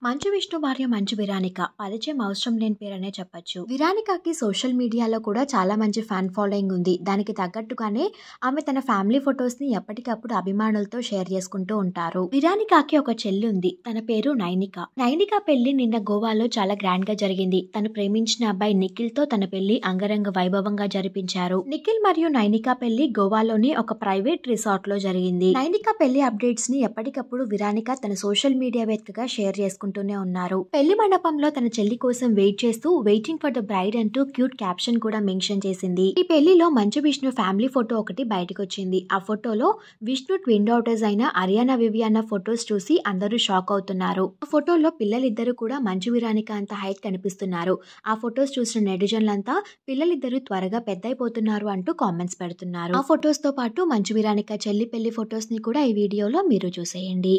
మంచు విష్ణు భార్య మంచు విరానిక పరిచయం అవసరం లేని పేరనే చెప్పొచ్చు. విరానికకి సోషల్ మీడియాలో కూడా చాలా మంచి ఫ్యాన్ ఫాలోయింగ్ ఉంది. దానికి తగ్గట్టుగానే ఆమె తన ఫ్యామిలీ ఫొటోస్ ని ఎప్పటికప్పుడు అభిమానులతో షేర్ చేసుకుంటూ ఉంటారు. విరానికకి ఒక చెల్లి ఉంది. తన పేరు నైనిక. నైనిక పెళ్లి నిన్న గోవాలో చాలా గ్రాండ్ గా జరిగింది. తను ప్రేమించిన అబ్బాయి నిఖిల్ తో తన పెళ్లి అంగరంగ వైభవంగా జరిపించారు. నిఖిల్ మరియు నైనిక పెళ్లి గోవాలోని ఒక ప్రైవేట్ రిసార్ట్ లో జరిగింది. నైనిక పెళ్లి అప్డేట్స్ ని ఎప్పటికప్పుడు విరానిక తన సోషల్ మీడియా వేదికగా షేర్ చేసుకుంటూనే ఉన్నారు. పెళ్లి మండపంలో తన చెల్లి కోసం వెయిట్ చేస్తూ వెయిటింగ్ ఫర్ ద బ్రైడ్ అంటూ క్యూట్ క్యాప్షన్ కూడా మెన్షన్ చేసింది. ఈ పెళ్లిలో మంచు విష్ణు ఫ్యామిలీ ఫోటో ఒకటి బయటకు వచ్చింది. ఆ ఫోటోలో విష్ణు ట్విన్ డాటర్స్ అయిన అరియానా వివియానా ఫొటోస్ చూసి అందరూ షాక్ అవుతున్నారు. ఆ ఫోటోలో పిల్లలిద్దరూ కూడా మంచు విరానిక అంత హైట్ కనిపిస్తున్నారు. ఆ ఫొటోస్ చూసిన నెటిజన్లంతా పిల్లలిద్దరూ త్వరగా పెద్దయిపోతున్నారు అంటూ కామెంట్స్ పెడుతున్నారు. ఆ ఫొటోస్ తో పాటు మంచు విరానిక చెల్లి పెళ్లి ఫొటోస్ ని కూడా ఈ వీడియోలో మీరు చూసేయండి.